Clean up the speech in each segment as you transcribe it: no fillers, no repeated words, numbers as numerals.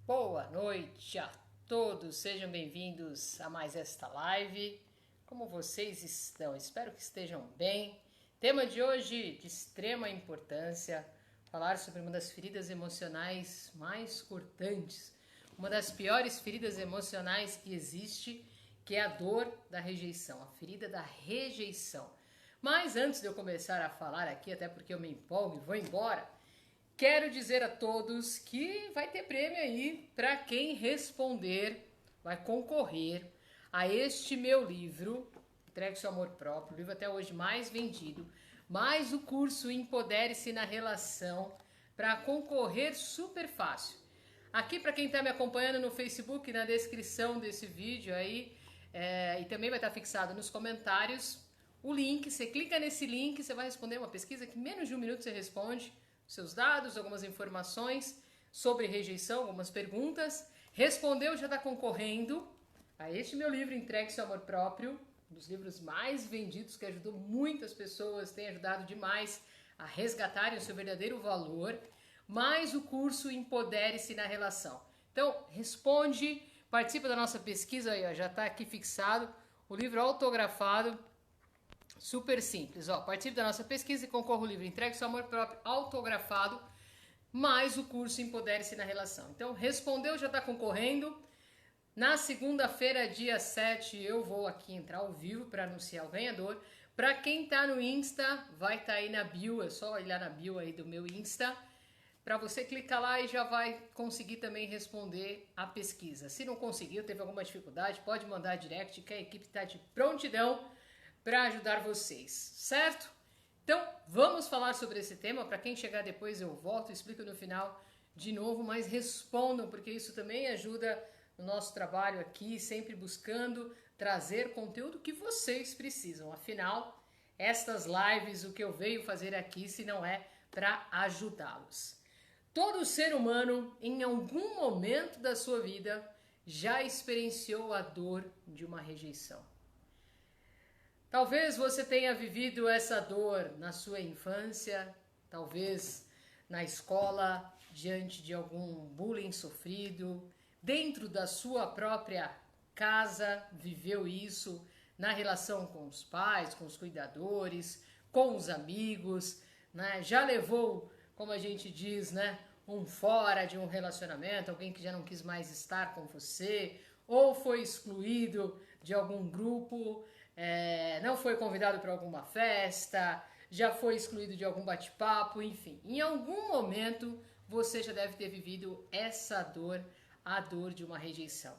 Boa noite a todos, sejam bem-vindos a mais esta live. Como vocês estão? Espero que estejam bem. Tema de hoje de extrema importância, falar sobre uma das feridas emocionais mais cortantes, uma das piores feridas emocionais que existe, que é a dor da rejeição, a ferida da rejeição. Mas antes de eu começar a falar aqui, até porque eu me empolgo e vou embora, quero dizer a todos que vai ter prêmio aí para quem responder, vai concorrer a este meu livro, Entregue Seu Amor Próprio, o livro até hoje mais vendido, mais o curso Empodere-se na Relação, para concorrer super fácil. Aqui para quem está me acompanhando no Facebook, na descrição desse vídeo aí, e também vai estar fixado nos comentários, o link, você clica nesse link, você vai responder uma pesquisa que em menos de um minuto você responde, seus dados, algumas informações sobre rejeição, algumas perguntas. Respondeu, já está concorrendo a este meu livro, Entregue Seu Amor Próprio, um dos livros mais vendidos, que ajudou muitas pessoas, tem ajudado demais a resgatarem o seu verdadeiro valor, mais o curso Empodere-se na Relação. Então, responde, participa da nossa pesquisa, aí, ó, já está aqui fixado, o livro autografado, super simples, ó. Participe da nossa pesquisa e concorra o livro Entregue Seu Amor Próprio autografado, mais o curso Empodere-se na Relação. Então, respondeu, já está concorrendo. Na segunda-feira, dia 7, eu vou aqui entrar ao vivo para anunciar o ganhador. Para quem está no Insta, vai estar aí na bio, é só olhar na bio aí do meu Insta. Para você clicar lá e já vai conseguir também responder a pesquisa. Se não conseguiu, teve alguma dificuldade, pode mandar direct que a equipe está de prontidão para ajudar vocês, certo? Então, vamos falar sobre esse tema. Para quem chegar depois eu volto e explico no final de novo, mas respondam, porque isso também ajuda no nosso trabalho aqui, sempre buscando trazer conteúdo que vocês precisam. Afinal, estas lives, o que eu venho fazer aqui, se não é para ajudá-los. Todo ser humano, em algum momento da sua vida, já experienciou a dor de uma rejeição. Talvez você tenha vivido essa dor na sua infância, talvez na escola, diante de algum bullying sofrido, dentro da sua própria casa, viveu isso, na relação com os pais, com os cuidadores, com os amigos, né? Já levou, como a gente diz, né, um fora de um relacionamento, alguém que já não quis mais estar com você, ou foi excluído de algum grupo, não foi convidado para alguma festa, já foi excluído de algum bate-papo, enfim. Em algum momento você já deve ter vivido essa dor, a dor de uma rejeição.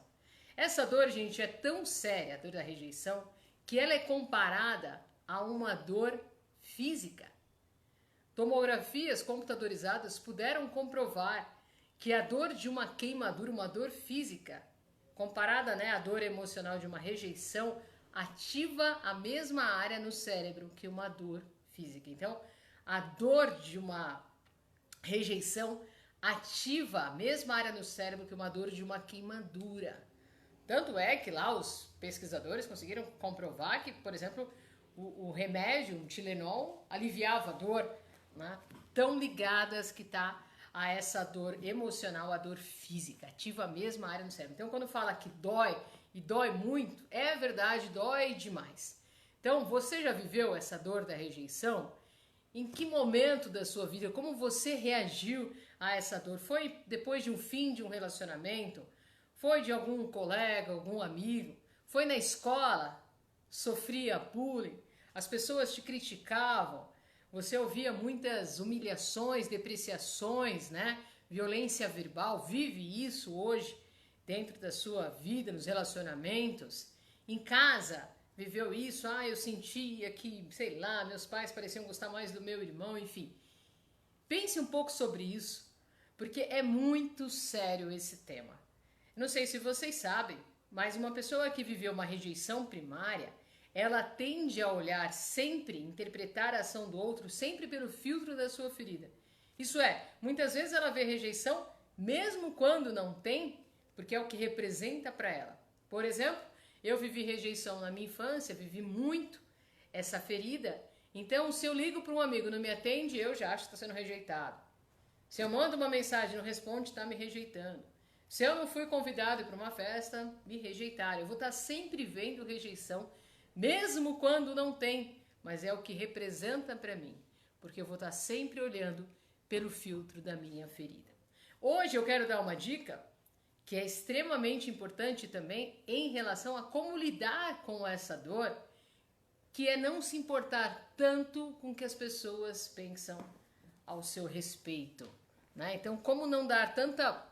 Essa dor, gente, é tão séria, a dor da rejeição, que ela é comparada a uma dor física. Tomografias computadorizadas puderam comprovar que a dor de uma queimadura, uma dor física, comparada, né, à dor emocional de uma rejeição, ativa a mesma área no cérebro que uma dor física. Então, a dor de uma rejeição ativa a mesma área no cérebro que uma dor de uma queimadura. Tanto é que lá os pesquisadores conseguiram comprovar que, por exemplo, o remédio, o Tilenol, aliviava a dor, né? Tão ligadas que está a essa dor emocional, a dor física, ativa a mesma área no cérebro. Então, quando fala que dói, e dói muito, é verdade, dói demais. Então, você já viveu essa dor da rejeição? Em que momento da sua vida, como você reagiu a essa dor? Foi depois de um fim de um relacionamento? Foi de algum colega, algum amigo? Foi na escola? Sofria bullying? As pessoas te criticavam? Você ouvia muitas humilhações, depreciações, né? Violência verbal? Vive isso hoje dentro da sua vida, nos relacionamentos? Em casa, viveu isso? Eu sentia que, sei lá, meus pais pareciam gostar mais do meu irmão, enfim. Pense um pouco sobre isso, porque é muito sério esse tema. Não sei se vocês sabem, mas uma pessoa que viveu uma rejeição primária, ela tende a olhar sempre, interpretar a ação do outro, sempre pelo filtro da sua ferida. Isso é, muitas vezes ela vê rejeição, mesmo quando não tem, porque é o que representa para ela. Por exemplo, eu vivi rejeição na minha infância, vivi muito essa ferida. Então, se eu ligo para um amigo e não me atende, eu já acho que está sendo rejeitado. Se eu mando uma mensagem e não responde, está me rejeitando. Se eu não fui convidado para uma festa, me rejeitaram. Eu vou estar sempre vendo rejeição, mesmo quando não tem, mas é o que representa para mim, porque eu vou estar sempre olhando pelo filtro da minha ferida. Hoje eu quero dar uma dica que é extremamente importante também em relação a como lidar com essa dor, que é não se importar tanto com o que as pessoas pensam ao seu respeito, né? Então, como não dar tanta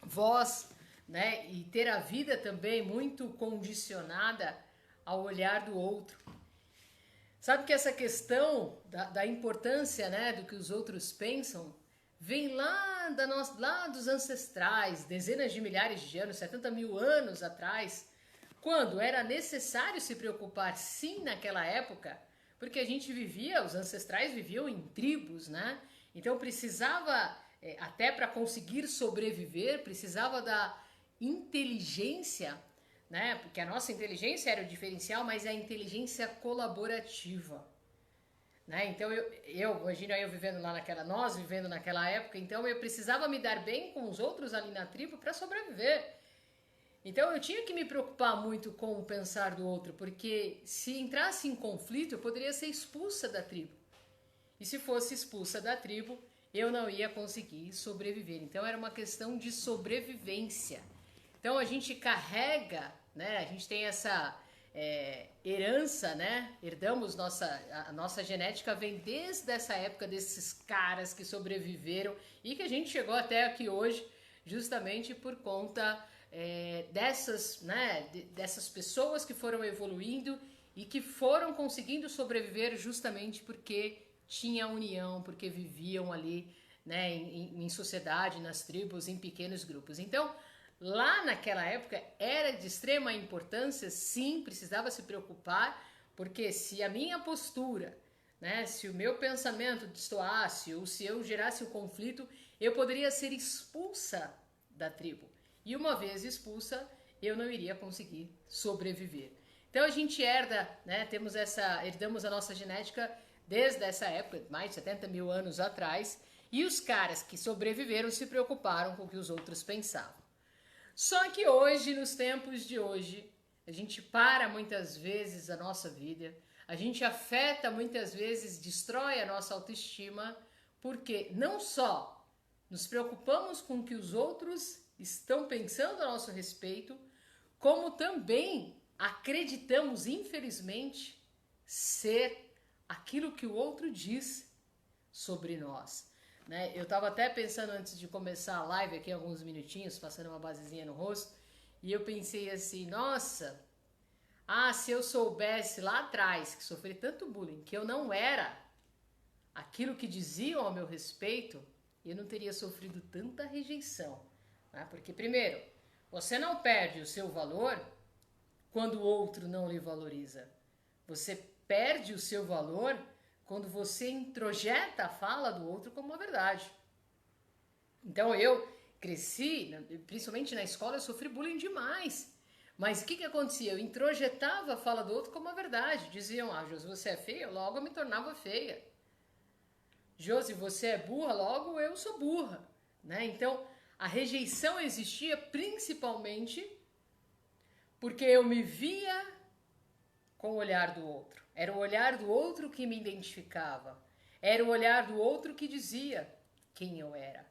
voz, né, e ter a vida também muito condicionada ao olhar do outro. Sabe que essa questão da importância, né, do que os outros pensam vem lá dos ancestrais, dezenas de milhares de anos, 70 mil anos atrás, quando era necessário se preocupar, sim, naquela época, porque a gente vivia, os ancestrais viviam em tribos, né? Então precisava, até para conseguir sobreviver, precisava da inteligência, né? Porque a nossa inteligência era o diferencial, mas é a inteligência colaborativa. Né? Então eu imagino eu vivendo lá nós vivendo naquela época, então eu precisava me dar bem com os outros ali na tribo para sobreviver. Então eu tinha que me preocupar muito com o pensar do outro, porque se entrasse em conflito eu poderia ser expulsa da tribo. E se fosse expulsa da tribo, eu não ia conseguir sobreviver. Então era uma questão de sobrevivência. Então a gente carrega, né? A gente tem essa herança, né? Herdamos a nossa genética vem desde essa época desses caras que sobreviveram e que a gente chegou até aqui hoje justamente por conta dessas, né? Dessas pessoas que foram evoluindo e que foram conseguindo sobreviver justamente porque tinha união, porque viviam ali, né? Em sociedade, nas tribos, em pequenos grupos. Então lá naquela época era de extrema importância, sim, precisava se preocupar, porque se a minha postura, né, se o meu pensamento destoasse ou se eu gerasse o conflito, eu poderia ser expulsa da tribo. E uma vez expulsa, eu não iria conseguir sobreviver. Então a gente herda, né, herdamos a nossa genética desde essa época, mais de 70 mil anos atrás, e os caras que sobreviveram se preocuparam com o que os outros pensavam. Só que hoje, nos tempos de hoje, a gente para muitas vezes a nossa vida, a gente afeta muitas vezes, destrói a nossa autoestima, porque não só nos preocupamos com o que os outros estão pensando a nosso respeito, como também acreditamos, infelizmente, ser aquilo que o outro diz sobre nós. Né? Eu estava até pensando antes de começar a live aqui, alguns minutinhos, passando uma basezinha no rosto, e eu pensei assim, nossa, se eu soubesse lá atrás que sofri tanto bullying, que eu não era aquilo que diziam ao meu respeito, eu não teria sofrido tanta rejeição. Né? Porque, primeiro, você não perde o seu valor quando o outro não lhe valoriza. Você perde o seu valor quando você introjeta a fala do outro como uma verdade. Então eu cresci, principalmente na escola, eu sofri bullying demais. Mas o que acontecia? Eu introjetava a fala do outro como uma verdade. Diziam, Josi, você é feia? Logo eu me tornava feia. Josi, você é burra? Logo eu sou burra. Né? Então a rejeição existia principalmente porque eu me via com o olhar do outro. Era o olhar do outro que me identificava. Era o olhar do outro que dizia quem eu era.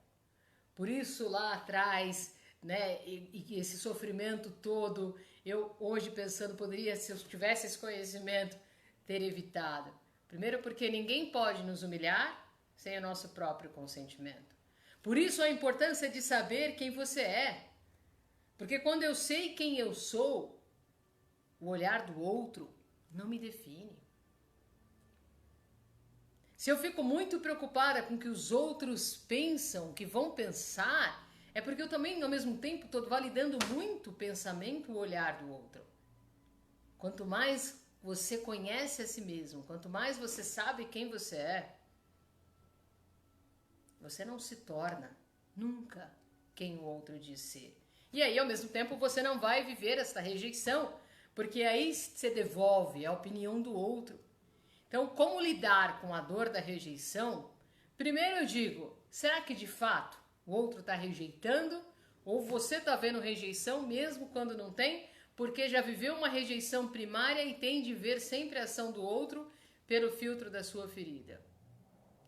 Por isso lá atrás, né, e esse sofrimento todo, eu hoje pensando, poderia, se eu tivesse esse conhecimento, ter evitado. Primeiro porque ninguém pode nos humilhar sem o nosso próprio consentimento. Por isso a importância de saber quem você é. Porque quando eu sei quem eu sou, o olhar do outro não me define. Se eu fico muito preocupada com o que os outros pensam, que vão pensar, é porque eu também, ao mesmo tempo, estou validando muito o pensamento, o olhar do outro. Quanto mais você conhece a si mesmo, quanto mais você sabe quem você é, você não se torna nunca quem o outro diz ser. E aí, ao mesmo tempo, você não vai viver essa rejeição, porque aí você devolve a opinião do outro. Então, como lidar com a dor da rejeição? Primeiro eu digo, será que de fato o outro está rejeitando Ou você está vendo rejeição mesmo quando não tem, porque já viveu uma rejeição primária e tem de ver sempre a ação do outro pelo filtro da sua ferida.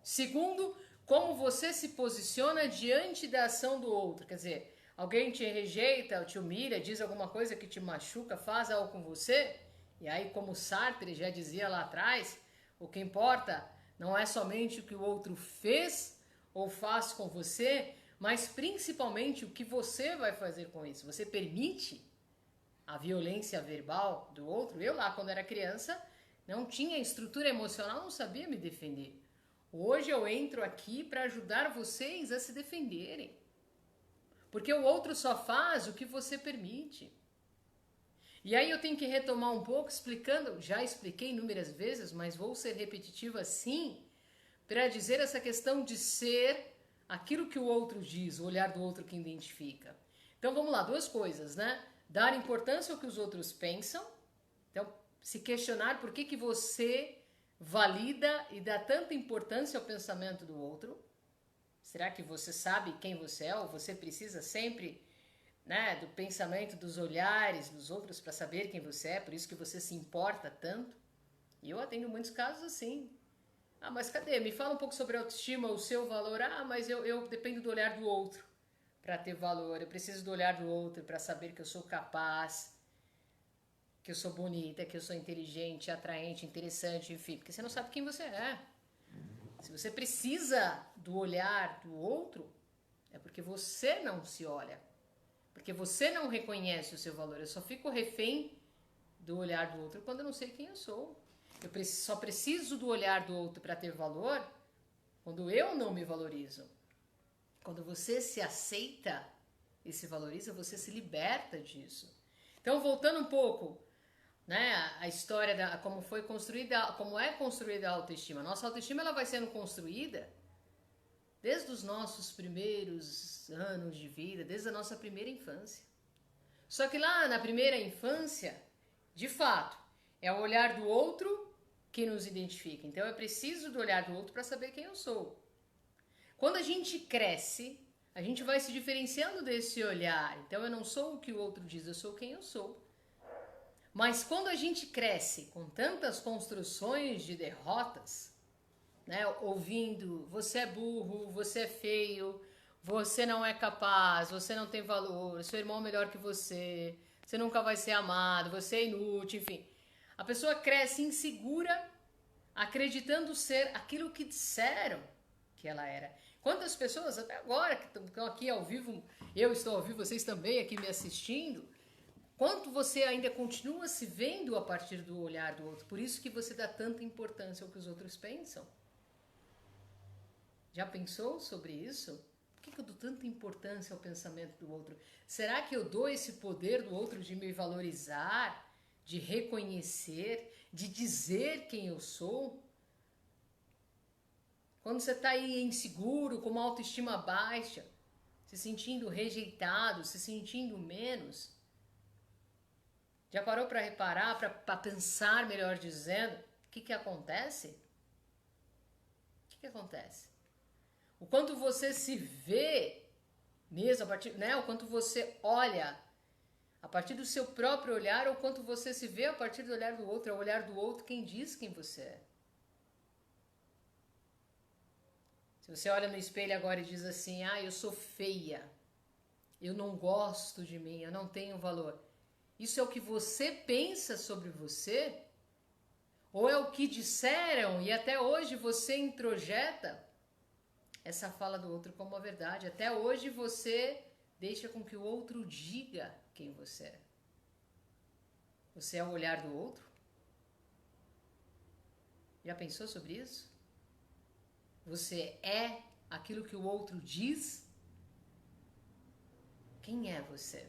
Segundo, como você se posiciona diante da ação do outro. Quer dizer, alguém te rejeita, te humilha, diz alguma coisa que te machuca, faz algo com você. E aí, como Sartre já dizia lá atrás, o que importa não é somente o que o outro fez ou faz com você, mas principalmente o que você vai fazer com isso. Você permite a violência verbal do outro? Eu lá, quando era criança, não tinha estrutura emocional, não sabia me defender. Hoje eu entro aqui para ajudar vocês a se defenderem. Porque o outro só faz o que você permite. E aí eu tenho que retomar um pouco explicando, já expliquei inúmeras vezes, mas vou ser repetitiva sim, para dizer essa questão de ser aquilo que o outro diz, o olhar do outro que identifica. Então vamos lá, duas coisas, né? Dar importância ao que os outros pensam, então se questionar por que você valida e dá tanta importância ao pensamento do outro. Será que você sabe quem você é ou você precisa sempre, né, do pensamento, dos olhares dos outros para saber quem você é, por isso que você se importa tanto? E eu atendo muitos casos assim. Ah, mas cadê? Me fala um pouco sobre a autoestima, o seu valor. Ah, mas eu dependo do olhar do outro para ter valor. Eu preciso do olhar do outro para saber que eu sou capaz, que eu sou bonita, que eu sou inteligente, atraente, interessante, enfim. Porque você não sabe quem você é. Se você precisa do olhar do outro, é porque você não se olha. Porque você não reconhece o seu valor. Eu só fico refém do olhar do outro quando eu não sei quem eu sou. Eu só preciso do olhar do outro para ter valor quando eu não me valorizo. Quando você se aceita e se valoriza, você se liberta disso. Então, voltando um pouco, né, a história da como foi construída, como é construída a autoestima. Nossa autoestima ela vai sendo construída desde os nossos primeiros anos de vida, desde a nossa primeira infância. Só que lá na primeira infância, de fato, é o olhar do outro que nos identifica. Então é preciso do olhar do outro para saber quem eu sou. Quando a gente cresce, a gente vai se diferenciando desse olhar. Então eu não sou o que o outro diz, eu sou quem eu sou. Mas quando a gente cresce com tantas construções de derrotas, né, ouvindo você é burro, você é feio, você não é capaz, você não tem valor, seu irmão é melhor que você nunca vai ser amado, você é inútil, enfim. A pessoa cresce insegura, acreditando ser aquilo que disseram que ela era. Quantas pessoas, até agora, que estão aqui ao vivo, eu estou ao vivo, vocês também aqui me assistindo, quanto você ainda continua se vendo a partir do olhar do outro? Por isso que você dá tanta importância ao que os outros pensam. Já pensou sobre isso? Por que eu dou tanta importância ao pensamento do outro? Será que eu dou esse poder do outro de me valorizar, de reconhecer, de dizer quem eu sou? Quando você está aí inseguro, com uma autoestima baixa, se sentindo rejeitado, se sentindo menos, já parou para reparar, para pensar, melhor dizendo, o que acontece? O que acontece? O quanto você se vê mesmo, a partir, né? O quanto você olha a partir do seu próprio olhar, ou o quanto você se vê a partir do olhar do outro. É o olhar do outro quem diz quem você é. Se você olha no espelho agora e diz assim, ah, eu sou feia, eu não gosto de mim, eu não tenho valor. Isso é o que você pensa sobre você? Ou é o que disseram e até hoje você introjeta essa fala do outro como a verdade? Até hoje você deixa com que o outro diga quem você é. Você é o olhar do outro? Já pensou sobre isso? Você é aquilo que o outro diz? Quem é você?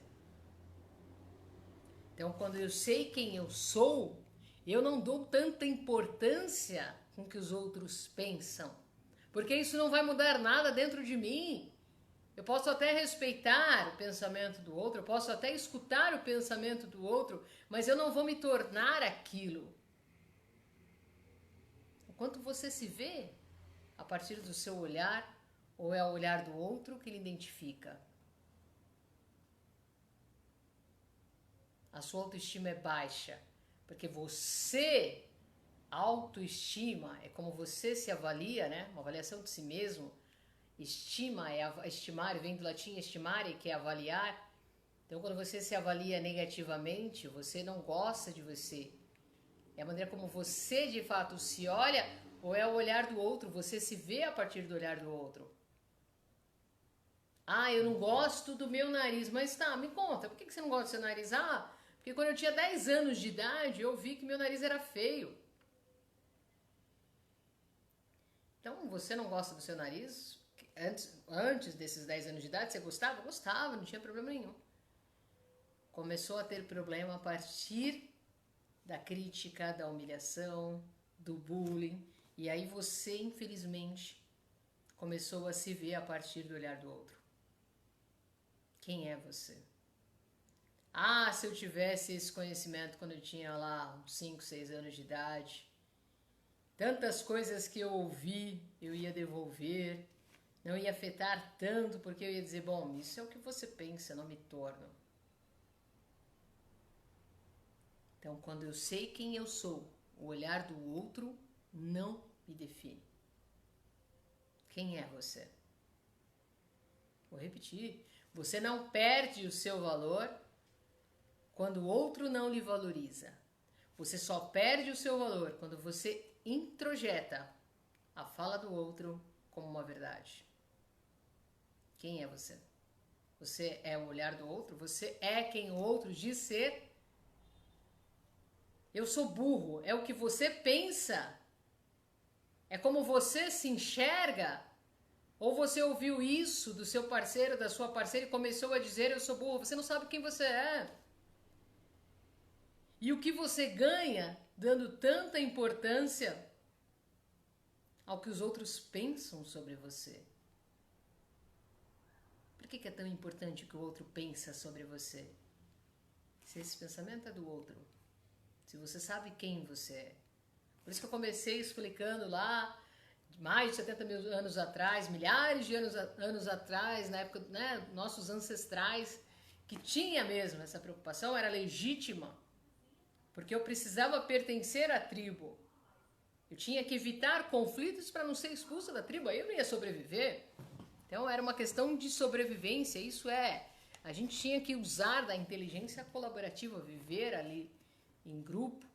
Então, quando eu sei quem eu sou, eu não dou tanta importância com o que os outros pensam, porque isso não vai mudar nada dentro de mim. Eu posso até respeitar o pensamento do outro, eu posso até escutar o pensamento do outro, mas eu não vou me tornar aquilo. O quanto você se vê a partir do seu olhar, ou é o olhar do outro que lhe identifica? a sua autoestima é baixa, porque você, autoestima, é como você se avalia, né? Uma avaliação de si mesmo. Estima, estimar, vem do latim estimare, que é avaliar. Então, quando você se avalia negativamente, você não gosta de você. É a maneira como você, de fato, se olha, ou é o olhar do outro, você se vê a partir do olhar do outro. Ah, eu não gosto do meu nariz, mas tá, me conta, por que você não gosta do seu nariz? Ah, porque quando eu tinha 10 anos de idade, eu vi que meu nariz era feio. Então, você não gosta do seu nariz? Antes desses 10 anos de idade, você gostava? Gostava, não tinha problema nenhum. Começou a ter problema a partir da crítica, da humilhação, do bullying. E aí você, infelizmente, começou a se ver a partir do olhar do outro. Quem é você? Ah, se eu tivesse esse conhecimento quando eu tinha lá uns 5, 6 anos de idade, tantas coisas que eu ouvi, eu ia devolver, não ia afetar tanto, porque eu ia dizer, bom, isso é o que você pensa, não me torno. Então, quando eu sei quem eu sou, o olhar do outro não me define. Quem é você? Vou repetir. Você não perde o seu valor quando o outro não lhe valoriza. Você só perde o seu valor quando você introjeta a fala do outro como uma verdade. Quem é você? Você é o olhar do outro? Você é quem o outro diz ser? Eu sou burro. É o que você pensa? É como você se enxerga? Ou você ouviu isso do seu parceiro, da sua parceira e começou a dizer eu sou burro? Você não sabe quem você é. E o que você ganha dando tanta importância ao que os outros pensam sobre você? Por que é tão importante o que o outro pensa sobre você? Se esse pensamento é do outro, se você sabe quem você é. Por isso que eu comecei explicando lá, mais de 70 mil anos atrás, milhares de anos atrás, na época, né, nossos ancestrais, que tinha mesmo essa preocupação, era legítima, porque eu precisava pertencer à tribo. Eu tinha que evitar conflitos para não ser expulsa da tribo, aí eu não ia sobreviver. Então era uma questão de sobrevivência, isso é, a gente tinha que usar da inteligência colaborativa, viver ali em grupo,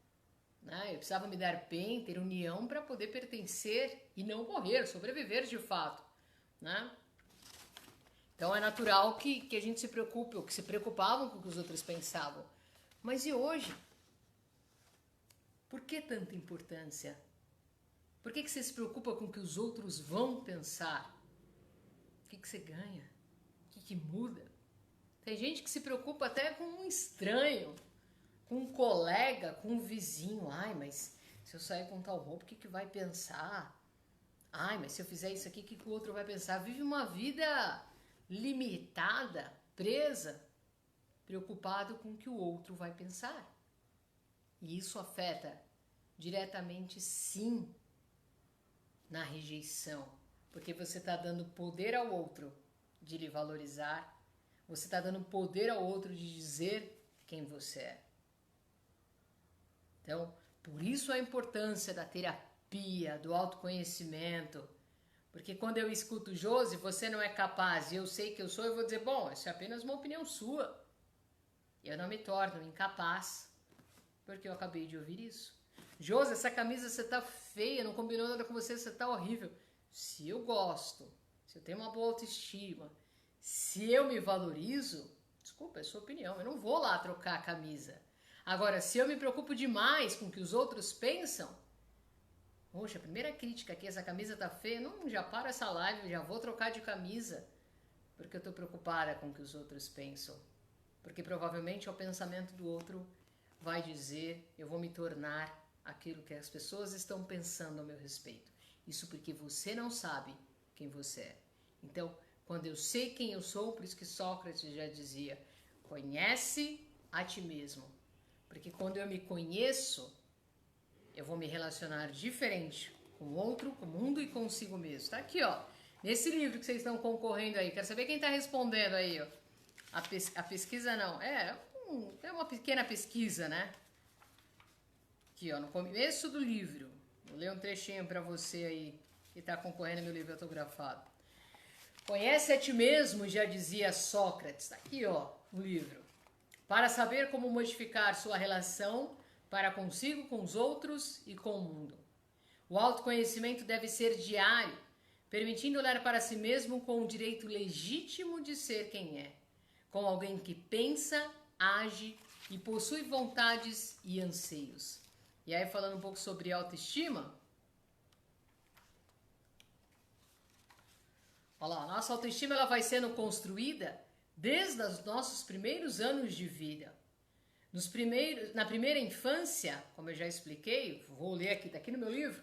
né? Eu precisava me dar bem, ter união para poder pertencer e não morrer, sobreviver de fato, né? Então é natural que a gente se preocupe, ou que se preocupavam com o que os outros pensavam. Mas e hoje? Por que tanta importância? Por que você se preocupa com o que os outros vão pensar? O que você ganha? O que muda? Tem gente que se preocupa até com um estranho, com um colega, com um vizinho. Ai, mas se eu sair com tal roupa, o que vai pensar? Ai, mas se eu fizer isso aqui, o que o outro vai pensar? Vive uma vida limitada, presa, preocupado com o que o outro vai pensar. E isso afeta diretamente, sim, na rejeição. Porque você está dando poder ao outro de lhe valorizar. Você está dando poder ao outro de dizer quem você é. Então, por isso a importância da terapia, do autoconhecimento. Porque quando eu escuto Josi, você não é capaz e eu sei que eu sou, eu vou dizer, bom, isso é apenas uma opinião sua. Eu não me torno incapaz, porque eu acabei de ouvir isso. Josi, essa camisa você tá feia, não combinou nada com você, você tá horrível. Se eu gosto, se eu tenho uma boa autoestima, se eu me valorizo, desculpa, é sua opinião, eu não vou lá trocar a camisa. Agora, se eu me preocupo demais com o que os outros pensam, poxa, a primeira crítica aqui, essa camisa tá feia, não, já para essa live, já vou trocar de camisa, porque eu tô preocupada com o que os outros pensam. Porque provavelmente é o pensamento do outro vai dizer, eu vou me tornar aquilo que as pessoas estão pensando a meu respeito. Isso porque você não sabe quem você é. Então, quando eu sei quem eu sou, por isso que Sócrates já dizia, conhece a ti mesmo. Porque quando eu me conheço, eu vou me relacionar diferente com o outro, com o mundo e consigo mesmo. Tá aqui, ó, nesse livro que vocês estão concorrendo aí. Quero saber quem tá respondendo aí, ó. A pesquisa não. É é uma pequena pesquisa, né? Aqui, ó, no começo do livro. Vou ler um trechinho para você aí que está concorrendo ao meu livro autografado. Conhece a ti mesmo, já dizia Sócrates. Está aqui, ó, o livro. Para saber como modificar sua relação para consigo, com os outros e com o mundo. O autoconhecimento deve ser diário, permitindo olhar para si mesmo com o direito legítimo de ser quem é, com alguém que pensa, age e possui vontades e anseios. E aí, falando um pouco sobre autoestima, olha lá, a nossa autoestima ela vai sendo construída desde os nossos primeiros anos de vida. Na primeira infância, como eu já expliquei, vou ler aqui, tá aqui no meu livro,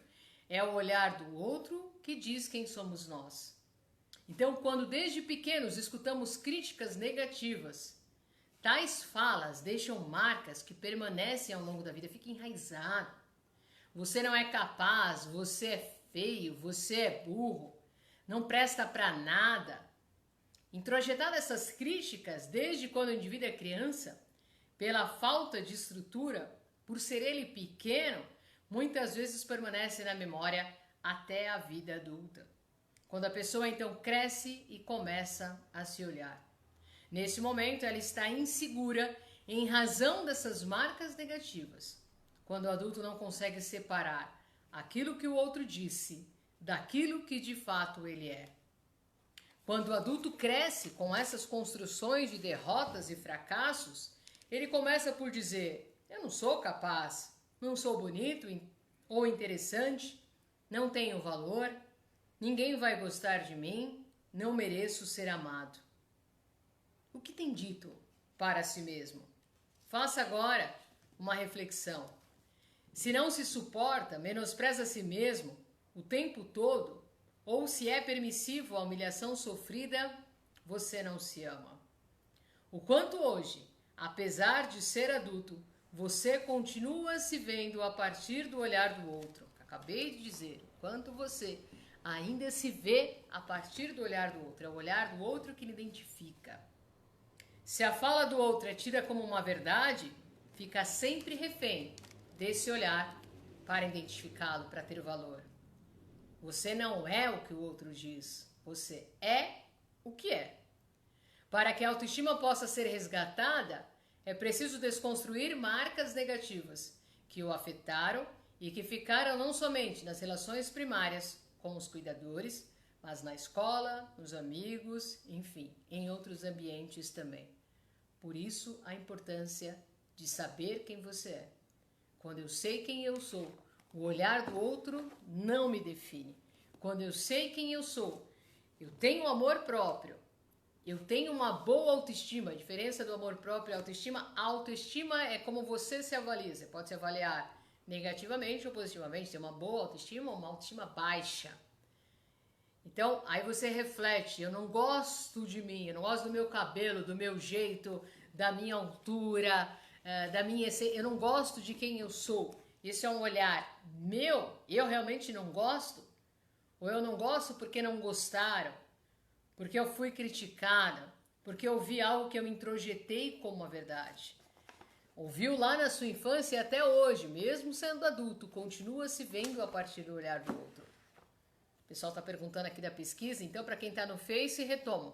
é o olhar do outro que diz quem somos nós. Então, quando desde pequenos escutamos críticas negativas, tais falas deixam marcas que permanecem ao longo da vida, fica enraizado. Você não é capaz, você é feio, você é burro, não presta para nada. Introjetadas essas críticas desde quando o indivíduo é criança, pela falta de estrutura, por ser ele pequeno, muitas vezes permanece na memória até a vida adulta. Quando a pessoa então cresce e começa a se olhar. Nesse momento ela está insegura em razão dessas marcas negativas. Quando o adulto não consegue separar aquilo que o outro disse daquilo que de fato ele é. Quando o adulto cresce com essas construções de derrotas e fracassos, ele começa por dizer: eu não sou capaz, não sou bonito ou interessante, não tenho valor, ninguém vai gostar de mim, não mereço ser amado. O que tem dito para si mesmo? Faça agora uma reflexão. Se não se suporta, menospreza a si mesmo o tempo todo, ou se é permissivo a humilhação sofrida, você não se ama. O quanto hoje, apesar de ser adulto, você continua se vendo a partir do olhar do outro. Acabei de dizer, o quanto você ainda se vê a partir do olhar do outro. É o olhar do outro que lhe identifica. Se a fala do outro é tida como uma verdade, fica sempre refém desse olhar para identificá-lo, para ter valor. Você não é o que o outro diz, você é o que é. Para que a autoestima possa ser resgatada, é preciso desconstruir marcas negativas que o afetaram e que ficaram não somente nas relações primárias com os cuidadores, mas na escola, nos amigos, enfim, em outros ambientes também. Por isso, a importância de saber quem você é. Quando eu sei quem eu sou, o olhar do outro não me define. Quando eu sei quem eu sou, eu tenho amor próprio, eu tenho uma boa autoestima. A diferença do amor próprio e autoestima: a autoestima é como você se avalia. Você pode se avaliar negativamente ou positivamente, ter uma boa autoestima ou uma autoestima baixa. Então, aí você reflete: eu não gosto de mim, eu não gosto do meu cabelo, do meu jeito, da minha altura, da minha essência, eu não gosto de quem eu sou. Esse é um olhar meu, eu realmente não gosto? Ou eu não gosto porque não gostaram? Porque eu fui criticada? Porque eu vi algo que eu introjetei como uma verdade? Ouviu lá na sua infância e até hoje, mesmo sendo adulto, continua se vendo a partir do olhar do outro. O pessoal está perguntando aqui da pesquisa, então para quem está no Face, retoma.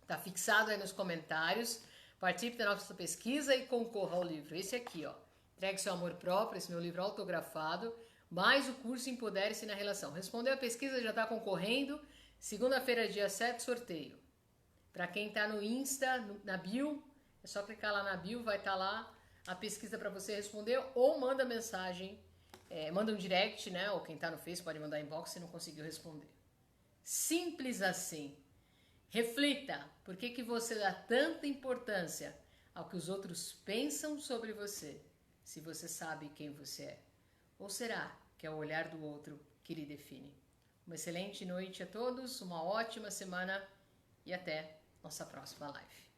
Está fixado aí nos comentários, participe da nossa pesquisa e concorra ao livro. Esse aqui, ó, Entregue Seu Amor Próprio, esse meu livro autografado, mais o curso Empodere-se na Relação. Respondeu a pesquisa, já está concorrendo. Segunda-feira, dia 7, sorteio. Para quem está no Insta, na bio, é só clicar lá na bio, vai estar lá a pesquisa para você responder, ou manda mensagem, manda um direct, né? Ou quem está no Face pode mandar inbox se não conseguiu responder. Simples assim. Reflita, por que você dá tanta importância ao que os outros pensam sobre você, se você sabe quem você é? Ou será que é o olhar do outro que lhe define? Uma excelente noite a todos, uma ótima semana e até nossa próxima live.